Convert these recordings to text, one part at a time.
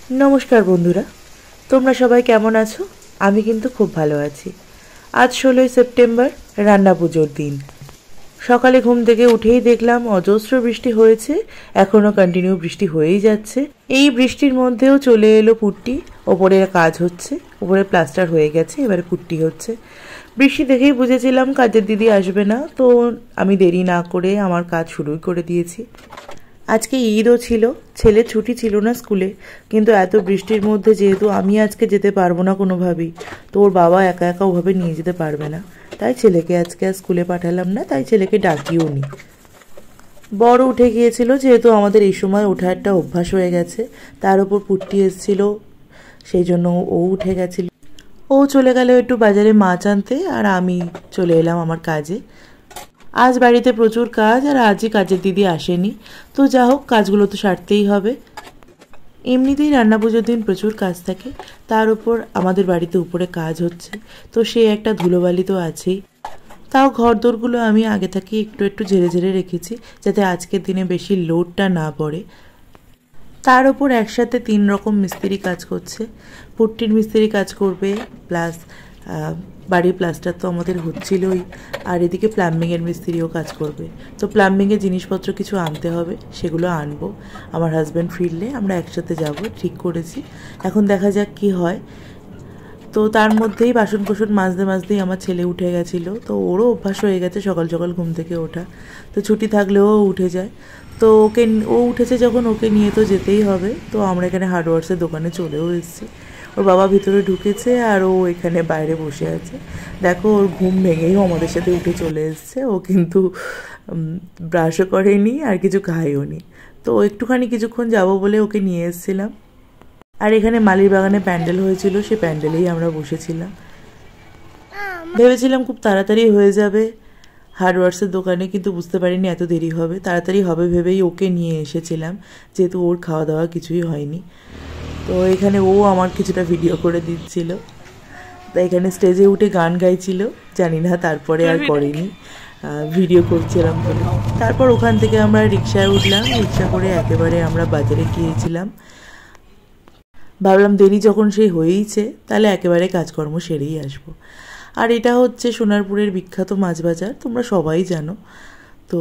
नमस्कार बंधुरा तोमरा सबाई केमन आछो। आमी किन्तु खूब भालो आछि। आज 16 सेप्टेम्बर रान्ना पुजोर दिन। सकाले घुम थेके उठेई देखलाम अजस्र बृष्टि हयेछे, एखोनो कन्टिन्यू बृष्टि हयेई जाच्छे। एई बृष्टिर मध्येও चले एलो पुट्टी। ओपरे काज हच्छे, ओपरे प्लास्टार हये गेछे, एबारे पुट्टी हच्छे। बृष्टि देखेई बुझेছিলাম काजेर दिदी आसबे ना, तो आमी देरी ना करे आमार काज शुरूई करे दिएछि। आज के ईदो छिलो, छेले छुट्टी छिलो ना स्कूले, किन्तु एत बृष्टिर मध्य जेहेतु आमी आजके जेते पारबो ना कोनोभाबेई, तो ओर बाबा एका एका ओभाबे निये जेते पारबे ना, ताई छेलेके आजके स्कूले पाठालाम ना, ताई छेलेके डाकिओ नी। बड़ उठे गिয়েছিল যেহেতু আমাদের এই সময় ওঠা একটা অভ্যাস হয়ে গেছে, তার উপর পুট্টি এসেছিল, সেই জন্য ও উঠে গেছিল। ও চলে গেল একটু বাজারে মাছ আনতে, আর আমি চলে এলাম আমার কাজে। आज बाड़ीते प्रचुर काज और आज ही काजेर दीदी आसेनी, तो जा होक काजगुलो तो सारतेई होबे। एमनितेई रान्ना पुजोर दिन प्रचुर काज थाके, तार उपर आमादेर बाड़ीते उपरे काज होच्छे, तो से एकटा धुलोबाली तो आछेई। ताओ घरदोरगुलो आमी आगे थेके एकटु एकटु झेड़े झेड़े रेखेछि जाते आजकेर दिने बेशी लोडटा ना पड़े। तार उपर एकसाथे 3 रकम मिस्त्री काज करछे। पुट्टिर मिस्त्री काज करबे, प्लास बाड़ीर प्लास्टार तो आमादेर हच्छिलोई, और एदिके प्लाम्बिंगेर मिस्त्रिओ काज करबे। तो प्लाम्बिंगेर जिनिसपत्र किछु आनते होबे, सेगुलो आनबो। आमार हाजब्यान्ड फिरले आमरा एकसाथे जाबो, ठीक करेछि। एखन देखा जाक कि हय। तो तार मध्येई बासन कोसन মাজতে মাজতেই आमार छेले उठे गेछिलो, तो ओरो अभ्यास हये गेছে सकाल सकाल घुम थेके ओठा। तो छुट्टी थाकलेও उठे যায়। तो ओके ओ उठेছে যখন ওকে নিয়ে তো যেতেই হবে। তো আমরা এখানে হার্ডওয়্যারসের দোকানে চলেও এসেছি। ওর বাবা ভিতরে ঢুকেছে আর ও এখানে বাইরে বসে আছে। দেখো ওর ঘুম ভেঙেই আমাদের সাথে উঠে চলে এসেছে। ও কিন্তু ব্রাশও করেনি আর কিছু খায়ও নি। তো একটুখানি কিছুক্ষণ যাবো বলে ওকে নিয়ে এসেছিলাম। আর এখানে মালির বাগানে প্যান্ডেল হয়েছিল, সেই প্যান্ডেলেই আমরা বসেছিলাম। ভেবেছিলাম খুব তাড়াতাড়ি হয়ে যাবে হার্ডওয়্যারসের দোকানে, কিন্তু বুঝতে পারিনি এত দেরি হবে। তাড়াতাড়ি হবে ভেবেই ওকে নিয়ে এসেছিলাম, যেহেতু ওর খাওয়া দাওয়া কিছুই হয়নি। তো এখানে ও আমার কিছুটা ভিডিও করে দিচ্ছিল। তাই এখানে স্টেজে উঠে গান গাইছিল, জানি না তারপরে আর করেনি, ভিডিও করছিলাম বলে। তারপর ওখান থেকে আমরা রিক্সায় উঠলাম, রিক্সা করে একেবারে আমরা বাজারে গিয়েছিলাম। ভাবলাম দেরি যখন সেই হয়েইছে, তাহলে একেবারে কাজকর্ম সেরেই আসবো। আর এটা হচ্ছে সোনারপুরের বিখ্যাত মাছ বাজার, তোমরা সবাই জানো। তো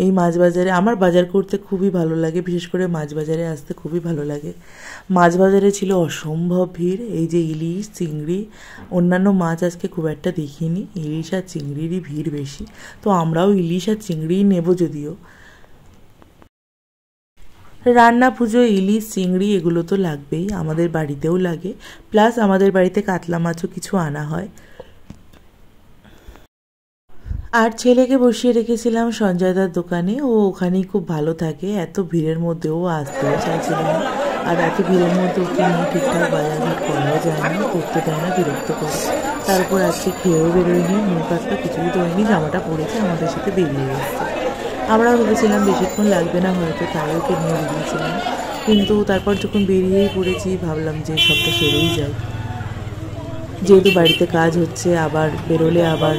এই মাছ বাজারে আমার বাজার করতে খুবই ভালো লাগে, বিশেষ করে মাছ বাজারে আসতে খুবই ভালো লাগে। মাছ বাজারে ছিল অসম্ভব ভিড়। এই যে ইলিশ, চিংড়ি, অন্যান্য মাছ আজকে খুব একটা দেখিনি, ইলিশ আর চিংড়িরই ভিড় বেশি। তো আমরাও ইলিশ আর চিংড়িই নেব যদিও। রান্না পুজো ইলিশ চিংড়ি এগুলো তো লাগবেই, আমাদের বাড়িতেও লাগে। প্লাস আমাদের বাড়িতে কাতলা মাছও কিছু আনা হয়। আর ছেলেকে বসিয়ে রেখেছিলাম সঞ্জয়দার দোকানে, ও ওখানেই খুব ভালো থাকে। এত ভিড়ের মধ্যে ও আসতেও চাইছিল না, আর এত ভিড়ের মধ্যে ওকে নিয়ে ঠিকঠাক বাজারঘাট করাও যায় না, করতে দেয় না, বিরক্ত করে। তারপর আজকে খেয়েও বেরোয়নি, মুখ হাতটা কিছুই ধোয়নি, জামাটা পরেছে আমাদের সাথে বেরিয়ে এসেছে। আমরা ভেবেছিলাম বেশিক্ষণ লাগবে না হয়তো, তাই ওকে নিয়ে বেরিয়েছিলাম। কিন্তু তারপর যখন বেরিয়েই পড়েছি ভাবলাম যে সবটা সেরেই যায়, যেহেতু বাড়িতে কাজ হচ্ছে, আবার বেরোলে আবার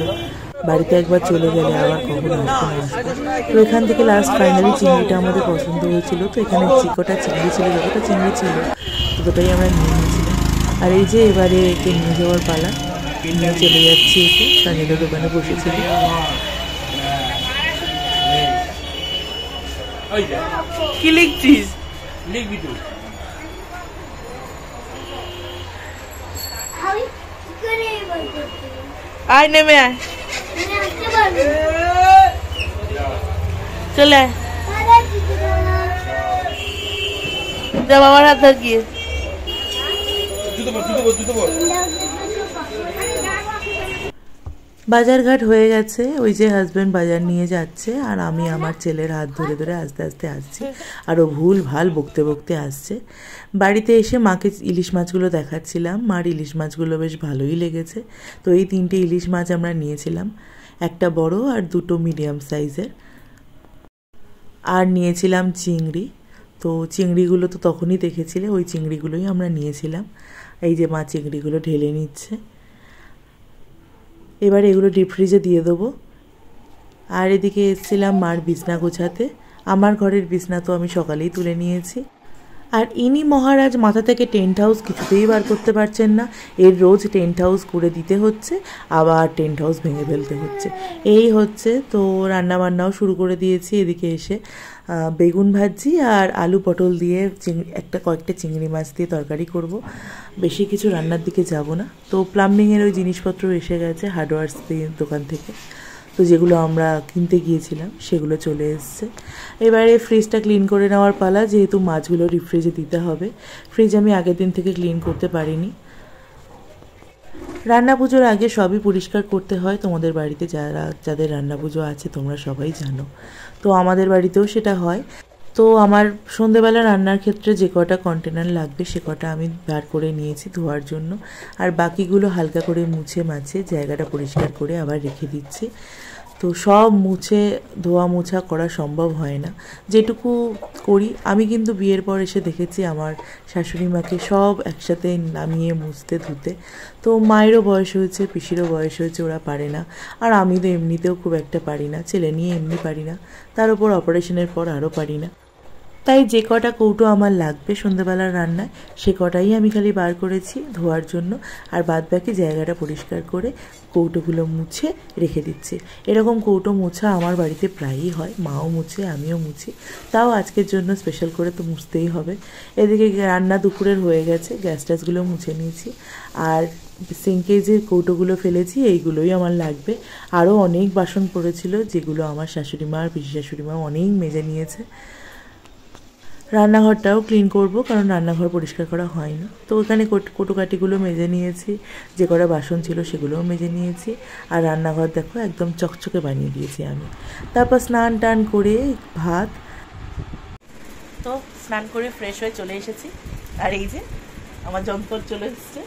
বাড়িতে একবার চলে গেলে আবার কখন আসবো না আসবো। তো এখান থেকে লাস্ট ফাইনালি চিংড়িটা আমাদের পছন্দ হয়েছিল। তো এখানে চিকোটা চিংড়ি ছিল, যতটা চিংড়ি ছিল ততটাই আমরা নিয়ে নিয়েছিলাম। আর এই যে এবারে একে নিয়ে যাওয়ার পালা, নিয়ে চলে যাচ্ছি। একে সঞ্জয়দার দোকানে বসেছিল। কি লিখছিস? লিখবি তুই? আয় নেমে আয়, চলে যা বাবার হাত ধর গিয়ে। বাজারঘাট হয়ে গেছে, ওই যে হাজব্যান্ড বাজার নিয়ে যাচ্ছে, আর আমি আমার ছেলের হাত ধরে ধরে আস্তে আস্তে আসছি। আর ও ভুল ভাল বকতে বকতে আসছে। বাড়িতে এসে মাকে ইলিশ মাছগুলো দেখাচ্ছিলাম, মার ইলিশ মাছগুলো বেশ ভালোই লেগেছে। তো এই 3টে ইলিশ মাছ আমরা নিয়েছিলাম, একটা বড় আর 2টো মিডিয়াম সাইজের। আর নিয়েছিলাম চিংড়ি। তো চিংড়িগুলো তো তখনই দেখেছিলে, ওই চিংড়িগুলোই আমরা নিয়েছিলাম। এই যে মা চিংড়িগুলো ঢেলে নিচ্ছে। এবারে এগুলো ডিপ ফ্রিজে দিয়ে দেবো। আর এদিকে এসেছিলাম মার বিছনা গোছাতে। আমার ঘরের বিছনা তো আমি সকালেই তুলে নিয়েছি। আর ইনি মহারাজ মাথা থেকে টেন্ট হাউস কিছুতেই বার করতে পারছেন না। এর রোজ টেন্ট হাউস করে দিতে হচ্ছে, আবার টেন্ট হাউস ভেঙে ফেলতে হচ্ছে, এই হচ্ছে। তো রান্নাবান্নাও শুরু করে দিয়েছি। এদিকে এসে বেগুন ভাজি আর আলু পটল দিয়ে কয়েকটা চিংড়ি মাছ দিয়ে তরকারি করব। বেশি কিছু রান্নার দিকে যাব না। তো প্লাম্বিংয়ের ওই জিনিসপত্র এসে গেছে হার্ডওয়্যার্স দোকান থেকে, তো যেগুলো আমরা কিনতে গিয়েছিলাম সেগুলো চলে এসছে। এবারে ফ্রিজটা ক্লিন করে নেওয়ার পালা, যেহেতু মাছগুলো রিফ্রিজে দিতে হবে। ফ্রিজ আমি আগের দিন থেকে ক্লিন করতে পারিনি। রান্না পুজোর আগে সবই পরিষ্কার করতে হয়। তোমাদের বাড়িতে যাদের রান্না পুজো আছে তোমরা সবাই জানো, তো আমাদের বাড়িতেও সেটা হয়। তো আমার সন্ধেবেলা রান্নার ক্ষেত্রে যে কটা কন্টেনার লাগবে সে কটা আমি বার করে নিয়েছি ধোয়ার জন্য, আর বাকিগুলো হালকা করে মুছে মাছে জায়গাটা পরিষ্কার করে আবার রেখে দিচ্ছি। তো সব মুছে ধোয়া মোছা করা সম্ভব হয় না, যেটুকু করি। আমি কিন্তু বিয়ের পর এসে দেখেছি আমার শাশুড়ি মাকে সব একসাথে নামিয়ে মুছতে ধুতে। তো মায়েরও বয়স হয়েছে, পিসিরও বয়স হয়েছে, ওরা পারে না। আর আমি তো এমনিতেও খুব একটা পারি না, ছেলে নিয়ে এমনি পারি না, তার উপর অপারেশনের পর আরও পারি না। তাই যে কটা কৌটো আমার লাগবে সন্ধ্যাবেলার রান্নায় সে কটাই আমি খালি বার করেছি ধোয়ার জন্য, আর বাদবাকি জায়গাটা পরিষ্কার করে কৌটোগুলো মুছে রেখে দিচ্ছি। এরকম কৌটো মোছা আমার বাড়িতে প্রায়ই হয়, মাও মুছে আমিও মুছি, তাও আজকের জন্য স্পেশাল করে তো মুছতেই হবে। এদিকে রান্না দুপুরের হয়ে গেছে, গ্যাস ট্যাসগুলো মুছে নিয়েছি, আর সিঙ্কে যে কৌটোগুলো ফেলেছি এইগুলোই আমার লাগবে। আরও অনেক বাসন পড়েছিল যেগুলো আমার শাশুড়ি মা আর পিসি শাশুড়ি মা অনেক মেজে নিয়েছে। রান্নাঘরটাও ক্লিন করব, কারণ রান্নাঘর পরিষ্কার করা হয়নি। তো ওখানে কটুকাটিগুলো মেজে নিয়েছি, যে কটা বাসন ছিল সেগুলোও মেজে নিয়েছি। আর রান্নাঘর দেখো একদম চকচকে বানিয়ে দিয়েছি আমি। তারপর স্নান টান করে ভাত, তো স্নান করে ফ্রেশ হয়ে চলে এসেছি। আর এই যে আমার যন্ত্র চলে এসছে।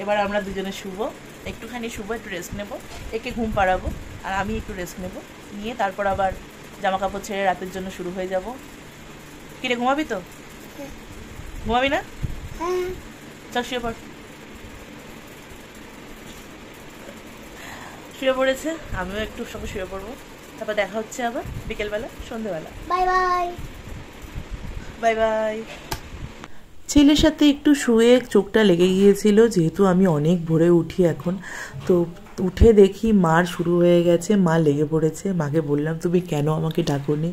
এবার আমরা দুজনে শুবো, একটুখানি শুবো, একটু রেস্ট নেবো, একে ঘুম পাড়াবো আর আমি একটু রেস্ট নেবো, নিয়ে তারপর আবার জামা কাপড় ছেড়ে রাতের জন্য শুরু হয়ে যাব। কিরে ঘুমাবি তো? ঘুমাবি না? চল শুয়ে পড়। শুয়ে পড়েছে, আমিও একটু সঙ্গে শুয়ে পড়বো। তারপর দেখা হচ্ছে আবার বিকেলবেলা, সন্ধ্যেবেলা। Bye bye bye bye. ছেলের সাথে একটু শুয়ে চোখটা লেগে গিয়েছিল, যেহেতু আমি অনেক ভোরে উঠি এখন। তো উঠে দেখি মার শুরু হয়ে গেছে, মা লেগে পড়েছে। মাকে বললাম তুমি কেন আমাকে ডাকোনি?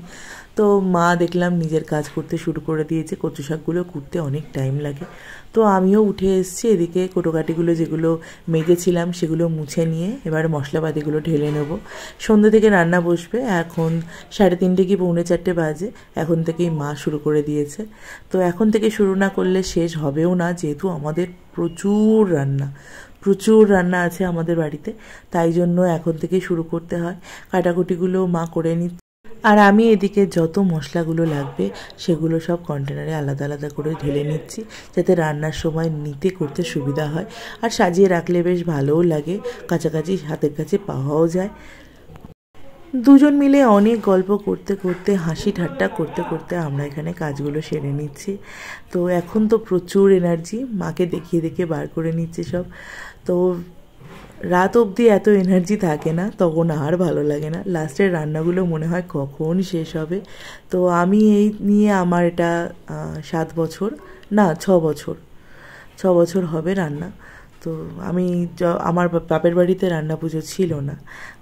তো মা দেখলাম নিজের কাজ করতে শুরু করে দিয়েছে। কচু শাকগুলো কুটতে অনেক টাইম লাগে। তো আমিও উঠে এসেছি, এদিকে কোটোকাটিগুলো যেগুলো মেজেছিলাম সেগুলো মুছে নিয়ে এবার মশলাপাতিগুলো ঢেলে নেব। সন্ধ্যে থেকে রান্না বসবে, এখন 3:30 কি 3:45 বাজে। এখন থেকেই মা শুরু করে দিয়েছে। তো এখন থেকে শুরু না করলে শেষ হবেও না, যেহেতু আমাদের প্রচুর রান্না আছে আমাদের বাড়িতে, তাই জন্য এখন থেকেই শুরু করতে হয়। কাটাকুটিগুলো মা করে নিচ্ছে, আর আমি এদিকে যত মশলাগুলো লাগবে সেগুলো সব কন্টেনারে আলাদা আলাদা করে ঢেলে নিচ্ছি, যাতে রান্নার সময় নিতে করতে সুবিধা হয়। আর সাজিয়ে রাখলে বেশ ভালোও লাগে, কাছাকাছি হাতের কাছে পাওয়াও যায়। দুজন মিলে অনেক গল্প করতে করতে, হাসি ঠাট্টা করতে করতে আমরা এখানে কাজগুলো সেরে নিচ্ছি। তো এখন তো প্রচুর এনার্জি, মাকে দেখিয়ে দেখিয়ে বার করে নিচ্ছি সব। তো রাত অবধি এত এনার্জি থাকে না, তখন আর ভালো লাগে না। লাস্টের রান্নাগুলো মনে হয় কখন শেষ হবে। তো আমি এই নিয়ে আমার এটা 7 বছর না 6 বছর হবে রান্না। তো আমি আমার বাপের বাড়িতে রান্না পুজো ছিল না,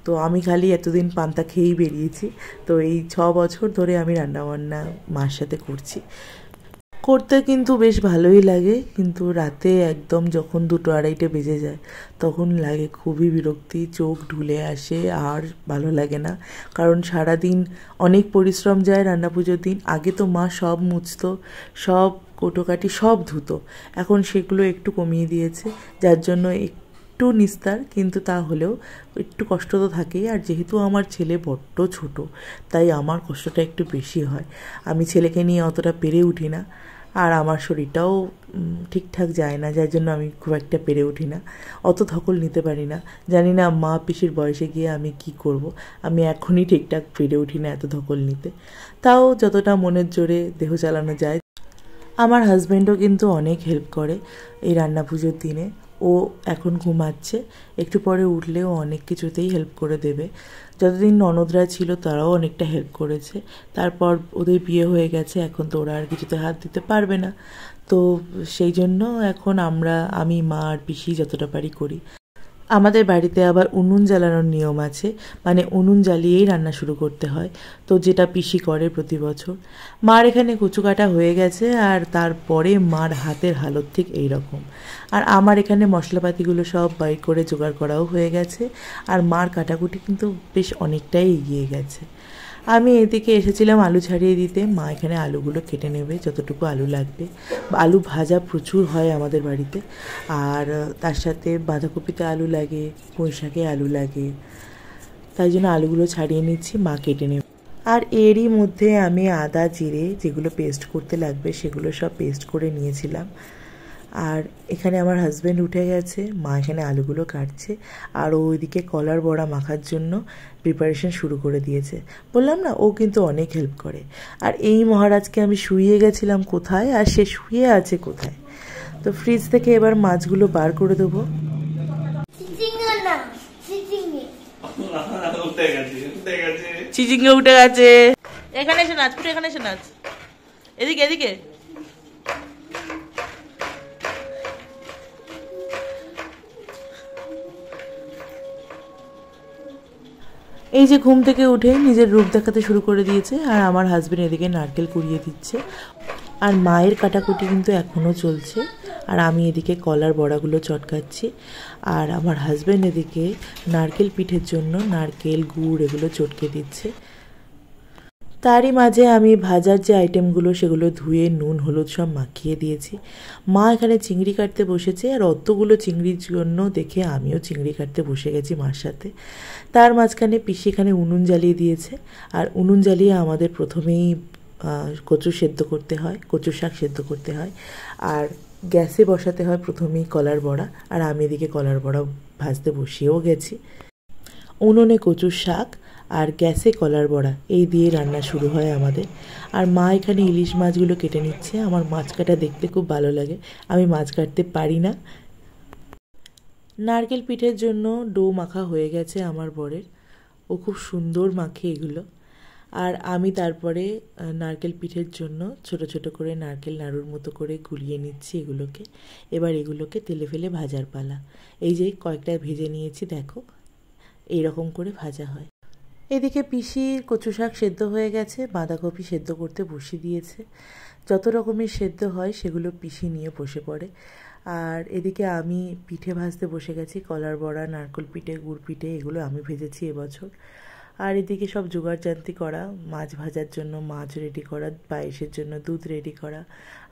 তো আমি খালি এতদিন পান্তা খেয়েই বেরিয়েছি। তো এই 6 বছর ধরে আমি রান্নাবান্না মার সাথে করছি। করতে কিন্তু বেশ ভালোই লাগে, কিন্তু রাতে একদম যখন 2-2:30 বেজে যায় তখন লাগে খুবই বিরক্তি, চোখ ঢুলে আসে, আর ভালো লাগে না। কারণ সারাদিন অনেক পরিশ্রম যায় রান্না পুজোর দিন। আগে তো মা সব মুছতো, সব কোটোকাটি সব ধুতো, এখন সেগুলো একটু কমিয়ে দিয়েছে, যার জন্য একটু নিস্তার। কিন্তু তাহলেও একটু কষ্ট তো থাকেই। আর যেহেতু আমার ছেলে বড্ড ছোট, তাই আমার কষ্টটা একটু বেশি হয়। আমি ছেলেকে নিয়ে অতটা পেরে উঠি না, আর আমার শরীরটাও ঠিকঠাক যায় না, যার জন্য আমি খুব একটা পেরে উঠি না, অত ধকল নিতে পারি না। জানি না মা পিসির বয়সে গিয়ে আমি কি করব। আমি এখনই ঠিকঠাক পেরে উঠি না এত ধকল নিতে, তাও যতটা মনের জোরে দেহ চালানো যায়। আমার হাজব্যান্ডও কিন্তু অনেক হেল্প করে এই রান্না পুজোর দিনে। ও এখন ঘুমাচ্ছে, একটু পরে উঠলেও অনেক কিছুতেই হেল্প করে দেবে। যতদিন ননদরা ছিল তারাও অনেকটা হেল্প করেছে, তারপর ওদের বিয়ে হয়ে গেছে, এখন তো ওরা আর কিছুতে হাত দিতে পারবে না। তো সেই জন্য এখন আমি, মা আর পিসি যতটা পারি করি। আমাদের বাড়িতে আবার উনুন জ্বালানোর নিয়ম আছে, মানে উনুন জ্বালিয়েই রান্না শুরু করতে হয়, তো যেটা পিসি করে প্রতি বছর। মার এখানে কচু কাটা হয়ে গেছে, আর তারপরে মার হাতের হালত ঠিক এই রকম। আর আমার এখানে মশলাপাতিগুলো সব বাইর করে জোগাড় করাও হয়ে গেছে, আর মার কাটাকুটি কিন্তু বেশ অনেকটাই এগিয়ে গেছে। আমি এদিকে এসেছিলাম আলু ছাড়িয়ে দিতে, মা এখানে আলুগুলো কেটে নেবে যতটুকু আলু লাগবে। আলু ভাজা প্রচুর হয় আমাদের বাড়িতে, আর তার সাথে বাঁধাকপিতে আলু লাগে, পুঁই শাকে আলু লাগে, তাই জন্য আলুগুলো ছাড়িয়ে নিচ্ছি, মা কেটে নেবে। আর এরই মধ্যে আমি আদা জিরে যেগুলো পেস্ট করতে লাগবে সেগুলো সব পেস্ট করে নিয়েছিলাম। আর এখানে আমার হাজব্যান্ড উঠে গেছে, মা এখানে আলুগুলো কাটছে, আর ও ওইদিকে কলার বড়া মাখার জন্য প্রিপারেশন শুরু করে দিয়েছে। বললাম না, ও কিন্তু অনেক হেল্প করে। আর এই মহারাজকে আমি শুইয়ে গেছিলাম কোথায়, আর সে শুয়ে আছে কোথায়। তো ফ্রিজ থেকে এবার মাছগুলো বার করে দেবো। চিচিঙ্গা উঠে গেছে, এখানে এসে নাচ, পুরো এখানে এসে নাচ, এদিকে এদিকে। এই যে ঘুম থেকে উঠে নিজের রূপ দেখাতে শুরু করে দিয়েছে, আর আমার হাজবেন্ড এদিকে নারকেল কুড়িয়ে দিচ্ছে, আর মায়ের কাটাকুটি কিন্তু এখনও চলছে, আর আমি এদিকে কলার বড়াগুলো চটকাচ্ছি, আর আমার হাজবেন্ড এদিকে নারকেল পিঠের জন্য নারকেল গুড় এগুলো চটকে দিচ্ছে। তারই মাঝে আমি ভাজার যে আইটেমগুলো সেগুলো ধুয়ে নুন হলুদ সব মাখিয়ে দিয়েছি। মা এখানে চিংড়ি কাটতে বসেছে, আর অতগুলো চিংড়ির জন্য দেখে আমিও চিংড়ি কাটতে বসে গেছি মার সাথে। তার মাঝখানে পিসি এখানে উনুন জ্বালিয়ে দিয়েছে, আর উনুন জ্বালিয়ে আমাদের প্রথমেই কচু সেদ্ধ করতে হয়, কচু শাক সেদ্ধ করতে হয়, আর গ্যাসে বসাতে হয় প্রথমেই কলার বড়া, আর আমি এদিকে কলার বড়া ভাজতে বসিয়েও গেছি। উনুনে কচুর শাক আর গ্যাসে কলার বড়া এই দিয়ে রান্না শুরু হয় আমাদের। আর মা এখানে ইলিশ মাছগুলো কেটে নিচ্ছে। আমার মাছ কাটা দেখতে খুব ভালো লাগে, আমি মাছ কাটতে পারি না। নারকেল পিঠের জন্য ডো মাখা হয়ে গেছে আমার বরের, ও খুব সুন্দর মাখে এগুলো। আর আমি তারপরে নারকেল পিঠের জন্য ছোট ছোট করে নারকেল নাড়ুর মতো করে গুলিয়ে নিচ্ছি এগুলোকে। এবার এগুলোকে তেলে ফেলে ভাজার পালা। এই যে কয়েকটা ভেজে নিয়েছি, দেখো এইরকম করে ভাজা হয়। এদিকে পিসির কচু শাক সেদ্ধ হয়ে গেছে, বাঁধাকপি সেদ্ধ করতে বসিয়ে দিয়েছে। যত রকমের সেদ্ধ হয় সেগুলো পিসি নিয়ে বসে পড়ে। আর এদিকে আমি পিঠে ভাজতে বসে গেছি, কলার বড়া, নারকেল পিঠে, গুড় পিঠে এগুলো আমি ভেজেছি এবছর। আর এদিকে সব জোগাড়জান্তি করা, মাছ ভাজার জন্য মাছ রেডি করা, পায়েসের জন্য দুধ রেডি করা।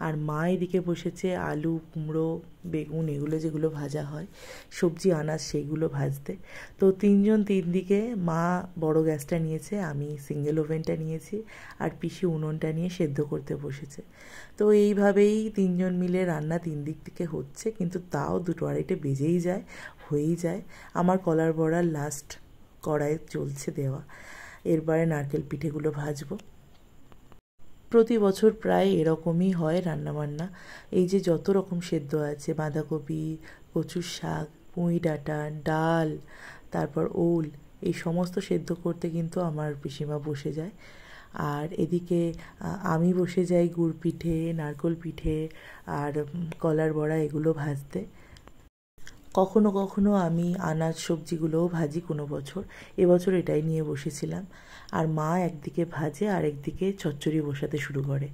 আর মা এদিকে বসেছে আলু, কুমড়ো, বেগুন এগুলো যেগুলো ভাজা হয়, সবজি আনাজ সেইগুলো ভাজতে। তো তিনজন তিন দিকে, মা বড় গ্যাসটা নিয়েছে, আমি সিঙ্গেল ওভেনটা নিয়েছি, আর পিসি উনুনটা নিয়ে সেদ্ধ করতে বসেছে। তো এইভাবেই তিনজন মিলে রান্না তিন দিক থেকে হচ্ছে, কিন্তু তাও 2-2:30 বেজেই যায়, হয়েই যায়। আমার কলার বড়ার লাস্ট কড়াই চলছে দেওয়া, এরপরে নারকেল পিঠেগুলো ভাজবো। প্রতি বছর প্রায় এরকমই হয় রান্নাবান্না। এই যে যত রকম সেদ্ধ আছে, বাঁধাকপি, কচুর শাক, পুঁই ডাঁটা, ডাল, তারপর ওল, এই সমস্ত সেদ্ধ করতে কিন্তু আমার পিসিমা বসে যায়। আর এদিকে আমি বসে যাই গুড় পিঠে, নারকেল পিঠে আর কলার বড়া এগুলো ভাজতে। কখনো কখনো আমি আনাজ সবজিগুলোও ভাজি কোনো বছর, এবছর এটাই নিয়ে বসেছিলাম। আর মা একদিকে ভাজে আর একদিকে চচ্চড়ি বসাতে শুরু করে।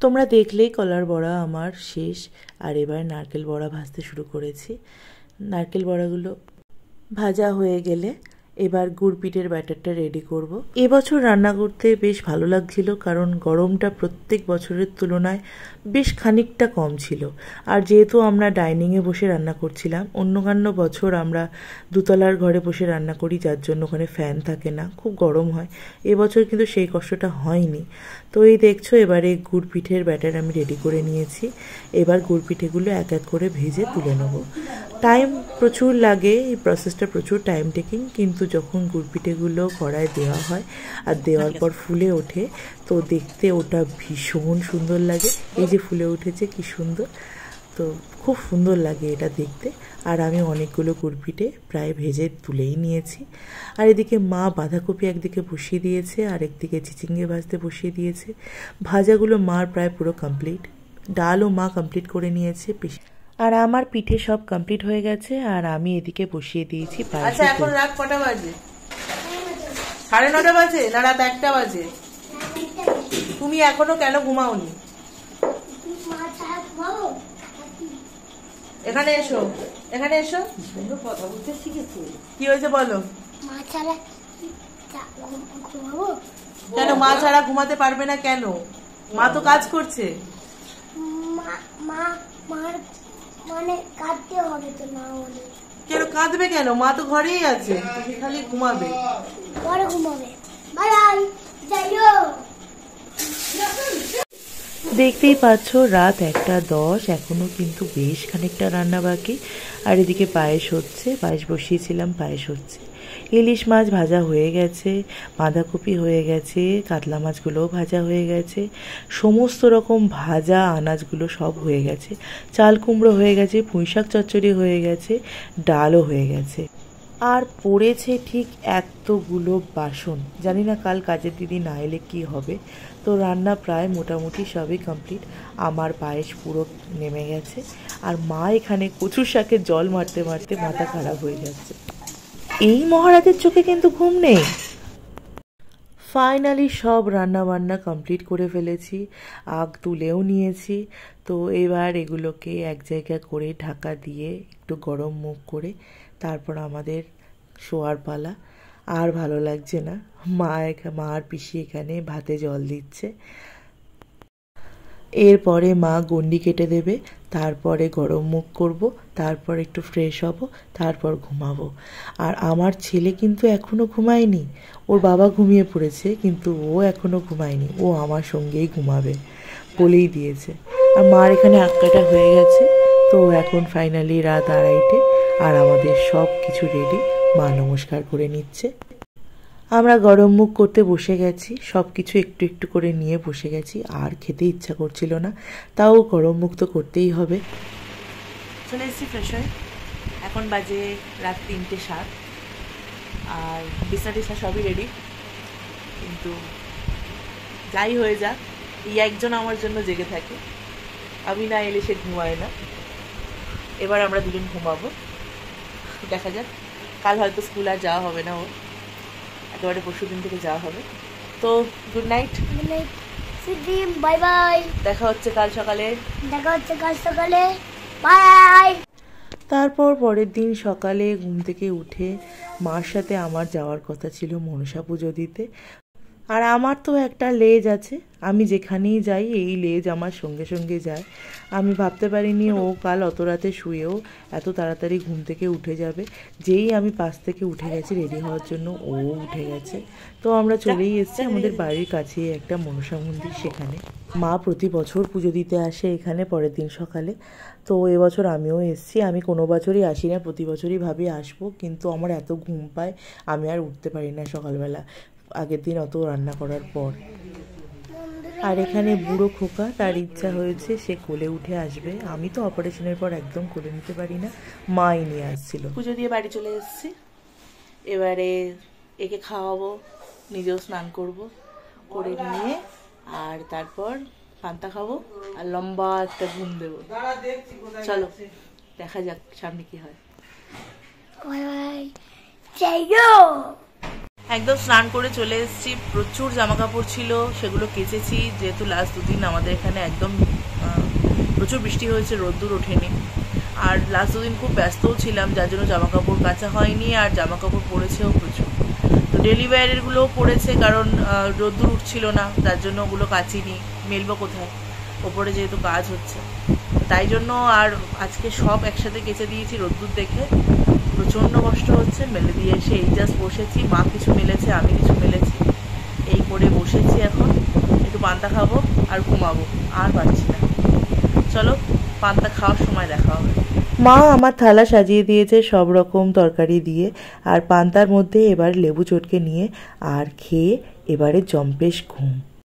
তোমরা দেখলেই কলার বড়া আমার শেষ, আর এবার নারকেল বড়া ভাজতে শুরু করেছি। নারকেল বড়াগুলো ভাজা হয়ে গেলে এবার গুড় পিঠের ব্যাটারটা রেডি করব। এবছর রান্না করতে বেশ ভালো লাগছিল, কারণ গরমটা প্রত্যেক বছরের তুলনায় বেশ খানিকটা কম ছিল। আর যেহেতু আমরা ডাইনিংয়ে বসে রান্না করছিলাম, অন্য বছর আমরা দুতলার ঘরে বসে রান্না করি, যার জন্য ওখানে ফ্যান থাকে না, খুব গরম হয়। এবছর কিন্তু সেই কষ্টটা হয়নি। তো এই দেখছো, এবারে গুড় পিঠের ব্যাটার আমি রেডি করে নিয়েছি। এবার গুড় পিঠেগুলো এক এক করে ভেজে তুলে নেব। টাইম প্রচুর লাগে, এই প্রসেসটা প্রচুর টাইম টেকিং, কিন্তু যখন গুড় পিঠেগুলো কড়ায় দেওয়া হয় আর দেওয়ার পর ফুলে ওঠে, তো দেখতে ওটা ভীষণ সুন্দর লাগে। এই যে ফুলে উঠেছে, কি সুন্দর। তো খুব সুন্দর লাগে এটা দেখতে। আর আমি অনেকগুলো গুড়পিঠে প্রায় ভেজে তুলেই নিয়েছি। আর এদিকে মা বাঁধাকপি একদিকে বসিয়ে দিয়েছে, আর একদিকে চিচিঙ্গে ভাজতে বসিয়ে দিয়েছে। ভাজাগুলো মার প্রায় পুরো কমপ্লিট, ডালও মা কমপ্লিট করে নিয়েছে। আর আমার পিঠে সব কমপ্লিট হয়ে গেছে, আর আমি এদিকে বসিয়ে দিয়েছি। আচ্ছা, এখন রাত কটা বাজে? 9:30 বাজে না রাত 1টা বাজে? তুমি এখনো কেন ঘুমাওনি? এখানে এসো, এখানে এসো। কথা বলতে শিখেছি। কি হয়েছে বলো? কেন মা ছাড়া ঘুমাতে পারবে না কেন? মা তো কাজ করছে। মানে কাঁদতে হবে তো না হলে। কেন কাঁদবে কেন? মা তো ঘরেই আছে, তুমি খালি ঘুমাবে। পরে ঘুমাবে। বাই বাই, যাইও। দেখতেই পাচ্ছ রাত 1:10, এখনো কিন্তু বেশ খানিকটা রান্না বাকি। আর এদিকে পায়েস হচ্ছে, পায়েস বসিয়েছিলাম, পায়েস হচ্ছে। ইলিশ মাছ ভাজা হয়ে গেছে, বাঁধাকপি হয়ে গেছে, কাতলা মাছগুলোও ভাজা হয়ে গেছে, সমস্ত রকম ভাজা আনাজগুলো সব হয়ে গেছে। চাল কুমড়ো হয়ে গেছে, পুঁইশাক চচ্চড়ি হয়ে গেছে, ডালও হয়ে গেছে। আর পড়েছে ঠিক এতগুলো বাসন। জানি না কাল কাজের দিদি না এলে কী হবে। তো রান্না প্রায় মোটামুটি সবই কমপ্লিট। আমার পায়েস পুরো নেমে গেছে, আর মা এখানে কচুর শাকে জল মারতে মারতে মাথা খারাপ হয়ে যাচ্ছে। এই মহারাজের চোখে কিন্তু ঘুম নেই। ফাইনালি সব রান্না বান্না কমপ্লিট করে ফেলেছি, আগ তুলেও নিয়েছি। তো এবার এগুলোকে এক জায়গা করে ঢাকা দিয়ে একটু গরম মুখ করে তারপর আমাদের শোয়ার পালা। আর ভালো লাগছে না। মা আর পিসি এখানে ভাতে জল দিচ্ছে। এরপরে মা গন্ডি কেটে দেবে, তারপরে গরম মুখ করব, তারপর একটু ফ্রেশ হব, তারপর ঘুমাবো। আর আমার ছেলে কিন্তু এখনও ঘুমায়নি। ওর বাবা ঘুমিয়ে পড়েছে, কিন্তু ও এখনও ঘুমায়নি। ও আমার সঙ্গেই ঘুমাবে বলেই দিয়েছে। আর মার এখানে আঁকাটা হয়ে গেছে। তো এখন ফাইনালি রাত 2:30, আর আমাদের সব কিছু রেডি। মা নমস্কার করে নিচ্ছে। আমরা গরম মুখ করতে বসে গেছি, সব কিছু একটু একটু করে নিয়ে বসে গেছি। আর খেতে ইচ্ছা করছিল না, তাও গরম মুখ তো করতেই হবে। চলে এসেছি ফ্রেশ হয়ে। এখন বাজে রাত 3:07, আর বিছনা টিছনা সবই রেডি। কিন্তু যাই হয়ে যাক, এই একজন আমার জন্য জেগে থাকে। আমি না এলে সে ঘুমায় না। এবার আমরা দুজন ঘুমাবো, দেখা যাক। কাল হয়তো স্কুল আর যাওয়া হবে না, ওর একেবারে পরশুদিন থেকে যাওয়া হবে। তো গুড নাইট। বাই বাই, দেখা হচ্ছে কাল সকালে। বাই। তারপর পরের দিন সকালে ঘুম থেকে উঠে মার সাথে আমার যাওয়ার কথা ছিল মনসা পুজো দিতে। আর আমার তো একটা লেজ আছে, আমি যেখানেই যাই এই লেজ আমার সঙ্গে সঙ্গে যায়। আমি ভাবতে পারিনি ও কাল অত রাতে শুয়েও এত তাড়াতাড়ি ঘুম থেকে উঠে যাবে। যেই আমি পাশ থেকে উঠে গেছি রেডি হওয়ার জন্য, ও উঠে গেছে। তো আমরা চলেই এসেছি আমাদের বাড়ির কাছেই একটা মনসা মন্দির, সেখানে মা প্রতি বছর পুজো দিতে আসে এখানে পরের দিন সকালে। তো এবছর আমিও এসেছি। আমি কোনো বছরই আসি না, প্রতি বছরই ভাবি আসবো, কিন্তু আমার এত ঘুম পায় আমি আর উঠতে পারি না সকালবেলা, আগের দিন অত রান্না করার পর। আর এখানে বুড়ো খোকা, তার ইচ্ছা হয়েছে সে কোলে উঠে আসবে। আমি তো অপারেশনের পর একদম কোলে নিতে পারি না, মাই নিয়ে আসছিল। পুজো দিয়ে বাড়ি চলে এসেছি। এবারে একে খাওয়াবো, নিজেও স্নান করব, করে নিয়ে আর তারপর পান্তা খাবো আর লম্বা একটা ঘুম দেবো। চলো দেখা যাক সামনে কি হয়। একদম স্নান করে চলে এসেছি। প্রচুর জামা কাপড় ছিল, সেগুলো কেচেছি। যেহেতু লাস্ট 2 দিন আমাদের এখানে একদম প্রচুর বৃষ্টি হয়েছে, রোদ্দুর ওঠেনি। আর লাস্ট 2 দিন খুব ব্যস্তও ছিলাম, যার জন্য জামা কাপড় কাচা হয়নি, আর জামা কাপড় পরেছেও প্রচুর। তো ডেলি ওয়্যারেরগুলোও পরেছে, কারণ রোদ্দুর উঠছিল না, যার জন্য ওগুলো কাচিনি। মেলবো কোথায়, ওপরে যেহেতু কাজ হচ্ছে, তাই জন্য। আর আজকে সব একসাথে কেচে দিয়েছি রোদ্দুর দেখে। প্রচণ্ড কষ্ট হচ্ছে, মেলে দিয়ে এসে এই জাস্ট বসেছি। মা কিছু মেলেছে, আমি কিছু মেলেছি, এই করে বসেছি। এখন একটু পান্তা খাবো আর ঘুমাবো, আর পারছি না। চলো পান্তা খাওয়ার সময় দেখা হবে। মা আমার থালা সাজিয়ে দিয়েছে সব রকম তরকারি দিয়ে, আর পান্তার মধ্যে এবার লেবু চটকে নিয়ে আর খেয়ে এবারে জম্পেশ ঘুম।